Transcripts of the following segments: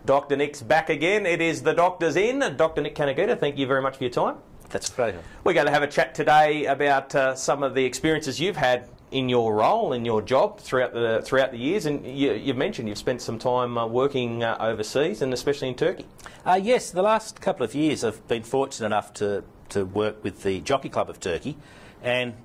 Dr. Nick's back again. It is the Doctor's In. Dr. Nick Kanagita, thank you very much for your time. That's great. We're going to have a chat today about some of the experiences you've had in your role, in your job throughout the years, and you've mentioned you've spent some time working overseas, and especially in Turkey. Yes, the last couple of years I've been fortunate enough to work with the Jockey Club of Turkey, and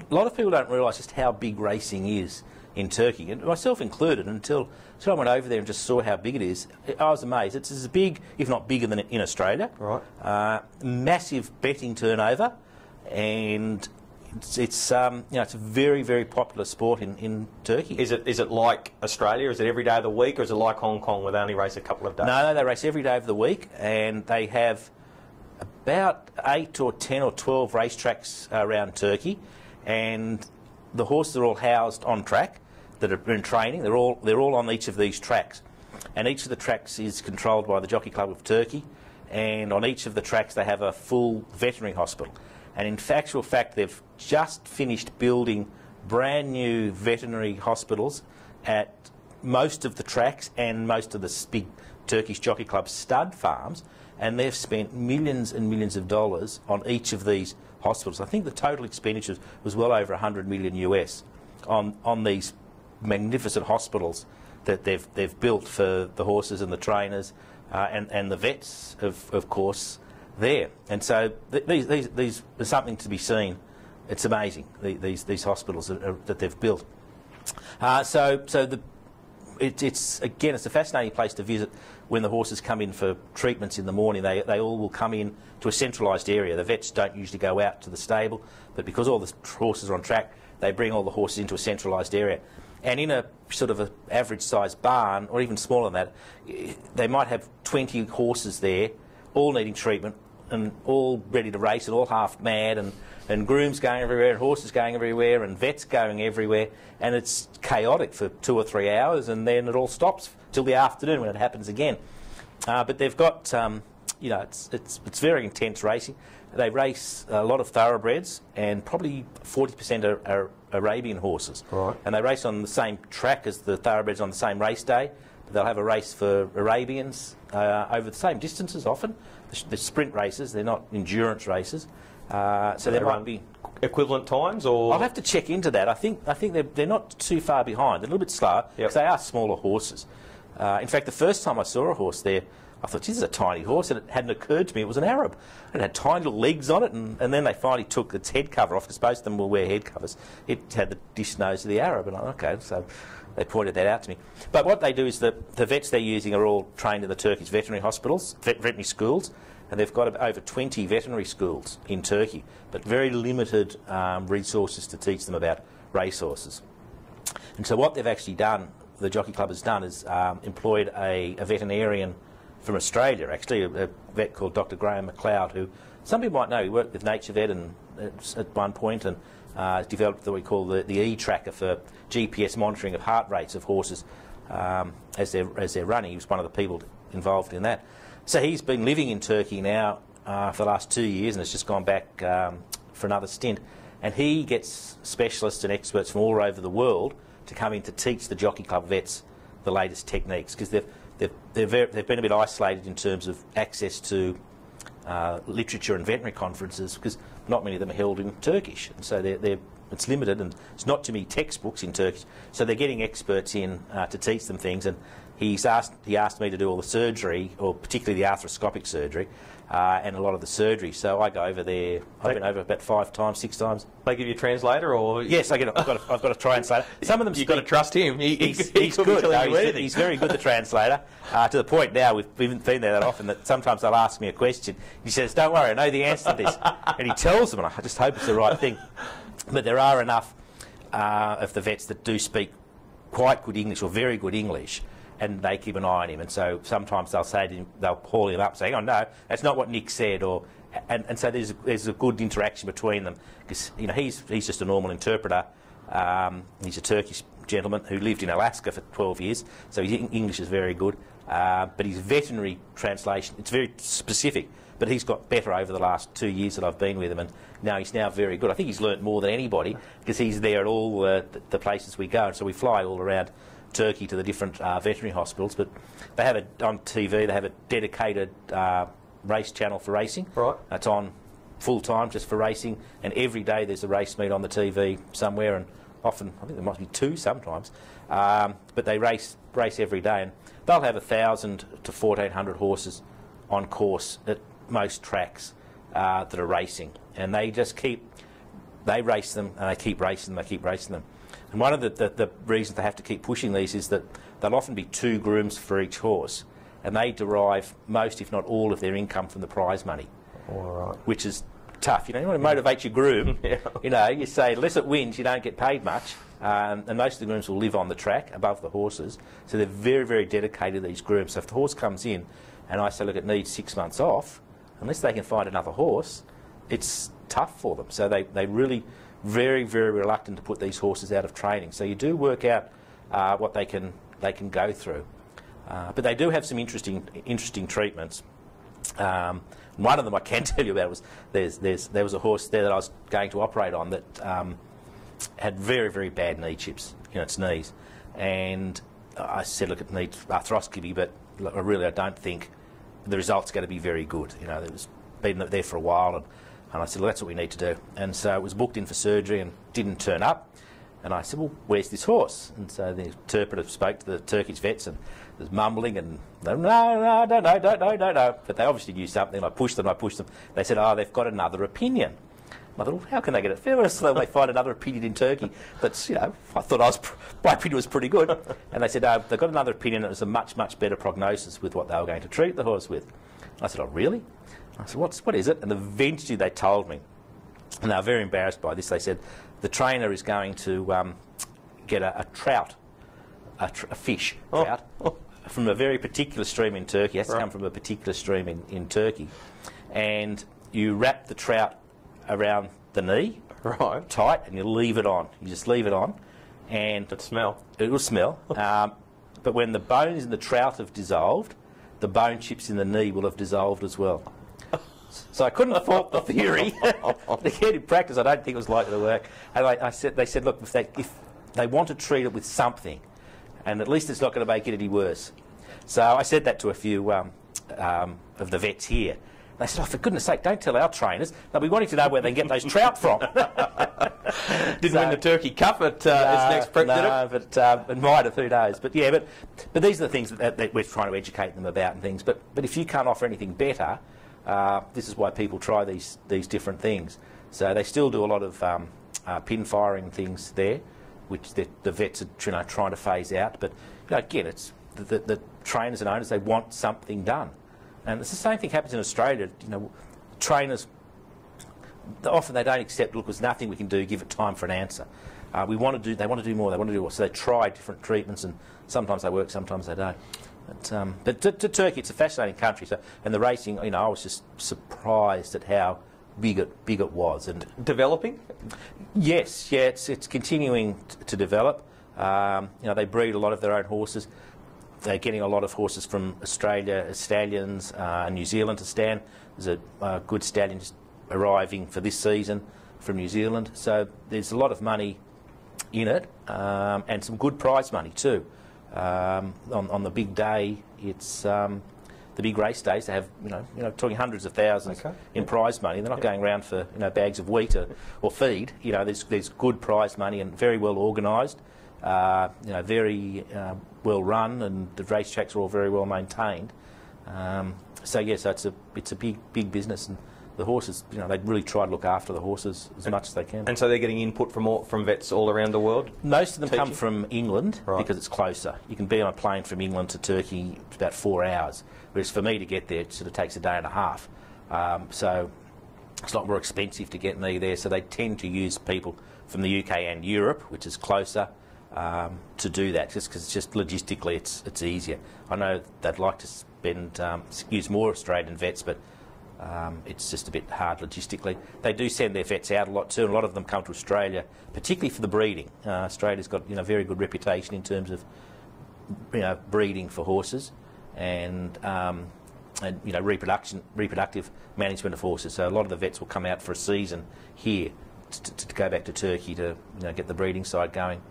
a lot of people don't realise just how big racing is in Turkey, and myself included, until I went over there and just saw how big it is. I was amazed. It's as big, if not bigger, than in Australia. Right. Massive betting turnover, and it's a very, very popular sport in Turkey. Is it like Australia? Is it every day of the week, or is it like Hong Kong where they only race a couple of days? No, they race every day of the week, and they have about 8 or 10 or 12 racetracks around Turkey, and the horses are all housed on track that are in training. They're all on each of these tracks, and each of the tracks is controlled by the Jockey Club of Turkey, and on each of the tracks they have a full veterinary hospital. And in actual fact, they've just finished building brand new veterinary hospitals at most of the tracks and most of the big Turkish Jockey Club stud farms, and they've spent millions and millions of dollars on each of these hospitals. I think the total expenditure was well over 100 million US on these magnificent hospitals that they've built for the horses and the trainers and the vets, of course, there. And so these there's something to be seen. It's amazing, these hospitals that they've built. It's a fascinating place to visit when the horses come in for treatments in the morning. They all will come in to a centralised area. The vets don't usually go out to the stable, but because all the horses are on track, they bring all the horses into a centralised area. And in a sort of an average-sized barn, or even smaller than that, they might have 20 horses there, all needing treatment, and all ready to race, and all half mad, and grooms going everywhere, and horses going everywhere, and vets going everywhere, and it's chaotic for 2 or 3 hours, and then it all stops till the afternoon when it happens again. But they've got, it's very intense racing. They race a lot of thoroughbreds, and probably 40% are Arabian horses. Right. And they race on the same track as the thoroughbreds on the same race day. But they'll have a race for Arabians over the same distances often. The sprint races, they're not endurance races. So there might be equivalent times, or I'll have to check into that. I think they're not too far behind. They're a little bit slower because they are smaller horses. In fact, the first time I saw a horse there, I thought, this is a tiny horse, and it hadn't occurred to me it was an Arab. It had tiny little legs on it, and then they finally took its head cover off, because most of them will wear head covers. It had the dish nose of the Arab, and I thought, okay, so they pointed that out to me. But what they do is the vets they're using are all trained in the Turkish veterinary hospitals, veterinary schools, and they've got over 20 veterinary schools in Turkey, but very limited resources to teach them about racehorses. And so what they've actually done, the Jockey Club has done, is employed a veterinarian from Australia, actually, a vet called Dr. Graham McLeod, who some people might know. He worked with NatureVet and at one point, and developed what we call the E-Tracker for GPS monitoring of heart rates of horses as they're running. He was one of the people involved in that. So he's been living in Turkey now for the last 2 years, and has just gone back for another stint. And he gets specialists and experts from all over the world to come in to teach the Jockey Club vets the latest techniques, because they've been a bit isolated in terms of access to literature and veterinary conferences, because not many of them are held in Turkish, and so it's limited, and it's not too many textbooks in Turkish. So they're getting experts in to teach them things, and he asked me to do all the surgery, or particularly the arthroscopic surgery, and a lot of the surgery. So I go over there. I've been over about 5 times, 6 times. They give you a translator, or yes, I've got a translator. Some of them you've got to trust him. He's good. He's very good, the translator. To the point now, we've been there that often that sometimes they'll ask me a question. He says, "Don't worry, I know the answer to this," and he tells them, and I just hope it's the right thing. But there are enough of the vets that do speak quite good English, or very good English, and they keep an eye on him. And so sometimes they'll say to him, they'll call him up saying, "Oh no, that's not what Nick said," and so there's a good interaction between them, because he's just a normal interpreter. He's a Turkish gentleman who lived in Alaska for 12 years, so his English is very good. But his veterinary translation, it's very specific, but he's got better over the last 2 years that I've been with him, and he's now very good. I think he's learnt more than anybody, because he's there at all the places we go, and so we fly all around Turkey to the different veterinary hospitals, but they have on TV, they have a dedicated race channel for racing. Right. It's on full time just for racing, and every day there's a race meet on the TV somewhere, and often, I think there might be 2 sometimes, but they race every day, and they'll have 1,000 to 1,400 horses on course at most tracks that are racing, and they race them, and they keep racing them, they keep racing them. And one of the reasons they have to keep pushing these is that there'll often be 2 grooms for each horse, and they derive most, if not all, of their income from the prize money. All right. Which is tough. You know, you want to motivate your groom. Yeah. You know, you say, unless it wins, you don't get paid much. And most of the grooms will live on the track above the horses. So they're very, very dedicated to these grooms. So if the horse comes in and I say, look, it needs 6 months off, unless they can find another horse, it's tough for them. So they really very, very reluctant to put these horses out of training. So you do work out what they can go through. But they do have some interesting treatments. One of them I can tell you about was there was a horse there that I was going to operate on that had very, very bad knee chips in its knees, and I said, look, it needs arthroscopy, but really I don't think the result's going to be very good. You know, it was been there for a while, and I said, well, that's what we need to do. And so it was booked in for surgery and didn't turn up. And I said, well, where's this horse? And so the interpreter spoke to the Turkish vets and was mumbling and, no, don't know. But they obviously knew something. I pushed them. They said, oh, they've got another opinion. And I thought, well, how can they get it first? So they find another opinion in Turkey. But, you know, I thought my opinion was pretty good. And they said, they've got another opinion. It was a much, much better prognosis with what they were going to treat the horse with. And I said, oh, really? I said, what is it? And eventually they told me. And they were very embarrassed by this. They said, the trainer is going to get a trout, a fish trout, from a very particular stream in Turkey. It has to come from a particular stream in Turkey. And you wrap the trout around the knee, tight, and you leave it on. You just leave it on. And it'll smell. It will smell. But when the bones in the trout have dissolved, the bone chips in the knee will have dissolved as well. So I couldn't fault the theory. Again, in practice, I don't think it was likely to work. And they said, look, if they want to treat it with something, and at least it's not going to make it any worse. So I said that to a few of the vets here. They said, oh, for goodness sake, don't tell our trainers. They'll be wanting to know where they can get those trout from. Didn't win the Turkey Cup at its next prep, did it? No, but it might have, who knows. But yeah, but these are the things that we're trying to educate them about and things. But if you can't offer anything better, this is why people try these different things. So they still do a lot of pin firing things there, which the vets are trying to phase out. But again, it's the trainers and owners, they want something done. And it's the same thing happens in Australia. Trainers, often they don't accept, look, there's nothing we can do, give it time for an answer. They want to do more. So they try different treatments, and sometimes they work, sometimes they don't. But to Turkey, it's a fascinating country. So, and the racing, I was just surprised at how big it was. And developing? Yes, yeah, it's continuing to develop. They breed a lot of their own horses. They're getting a lot of horses from Australia, stallions, and New Zealand to stand. There's a good stallion just arriving for this season from New Zealand. So there's a lot of money in it, and some good prize money too. On the big day, it's the big race days. They have talking hundreds of thousands in prize money. They're not going around for bags of wheat or feed. There's good prize money and very well organised. Very well run, and the racetracks are all very well maintained. So it's a big business, and the horses, they really try to look after the horses as much as they can. And so they're getting input from vets all around the world? Most of them come from England because it's closer. You can be on a plane from England to Turkey, it's about 4 hours, whereas for me to get there, it sort of takes a day and a half. So it's a lot more expensive to get me there, so they tend to use people from the UK and Europe, which is closer, to do that, just because logistically it's easier. I know they'd like to use more Australian vets, but it's just a bit hard logistically. They do send their vets out a lot too, and a lot of them come to Australia, particularly for the breeding. Australia's got very good reputation in terms of breeding for horses and reproductive management of horses. So a lot of the vets will come out for a season here to go back to Turkey to get the breeding side going.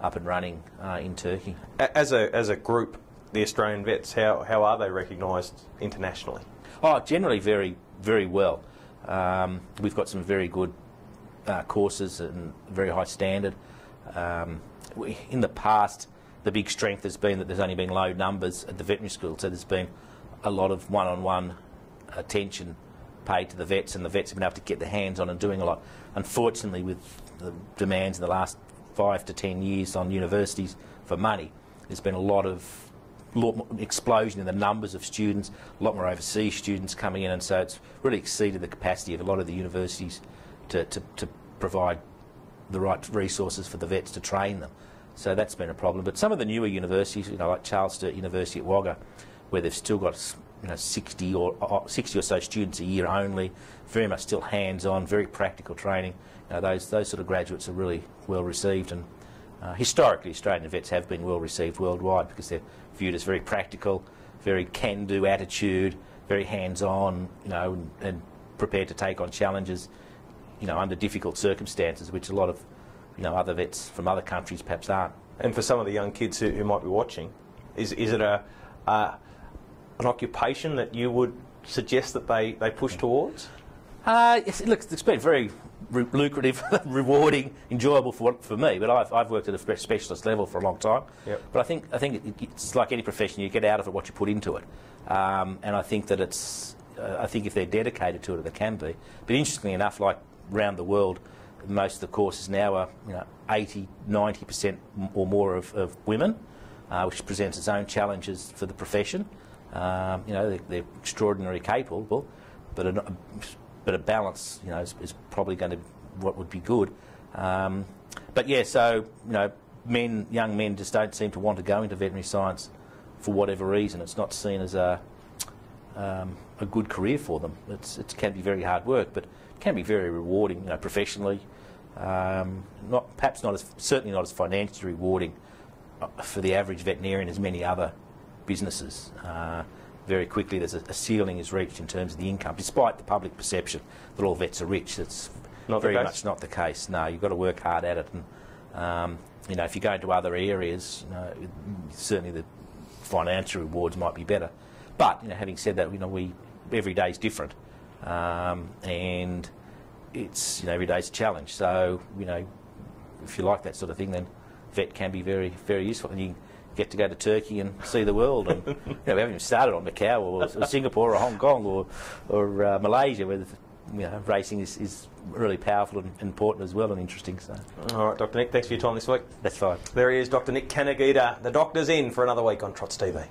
up and running in Turkey. As a group, the Australian vets, how are they recognised internationally? Oh, generally very, very well. We've got some very good courses and very high standard. In the past, the big strength has been that there's only been low numbers at the veterinary school, so there's been a lot of one-on-one attention paid to the vets, and the vets have been able to get their hands on and doing a lot. Unfortunately, with the demands in the last 5 to 10 years on universities for money, there's been a lot more explosion in the numbers of students, a lot more overseas students coming in, and so it's really exceeded the capacity of a lot of the universities to provide the right resources for the vets to train them. So that's been a problem. But some of the newer universities, like Charles Sturt University at Wagga, where they've still got 60 or so students a year only, very much still hands-on, very practical training. Those sort of graduates are really well received, and historically Australian vets have been well received worldwide because they're viewed as very practical, very can-do attitude, very hands-on, and prepared to take on challenges, under difficult circumstances, which a lot of other vets from other countries perhaps aren't. And for some of the young kids who might be watching, is it an occupation that you would suggest that they push towards? Yes, look, it's been very lucrative, rewarding, enjoyable for me. But I've worked at a specialist level for a long time. Yep. But I think it's like any profession; you get out of it what you put into it. And I think that I think if they're dedicated to it, they can be. But interestingly enough, like around the world, most of the courses now are 80, 90% or more of women, which presents its own challenges for the profession. They're extraordinarily capable, but a balance, is probably going to what would be good. But yeah, so young men just don't seem to want to go into veterinary science for whatever reason. It's not seen as a good career for them. It can be very hard work, but it can be very rewarding, professionally. Certainly not as financially rewarding for the average veterinarian as many other businesses. Very quickly there's a ceiling is reached in terms of the income, despite the public perception that all vets are rich. It's very much not the case. No, you've got to work hard at it, and if you go into other areas, certainly the financial rewards might be better. But having said that, every day is different, and it's every day's a challenge. So if you like that sort of thing, then vet can be very, very useful, and you get to go to Turkey and see the world. And we haven't even started on Macau or Singapore or Hong Kong or Malaysia, where racing is really powerful and important as well, and interesting. So. All right, Dr. Nick, thanks for your time this week. That's fine. There he is, Dr. Nick Kanagita. The doctor's in for another week on Trots TV.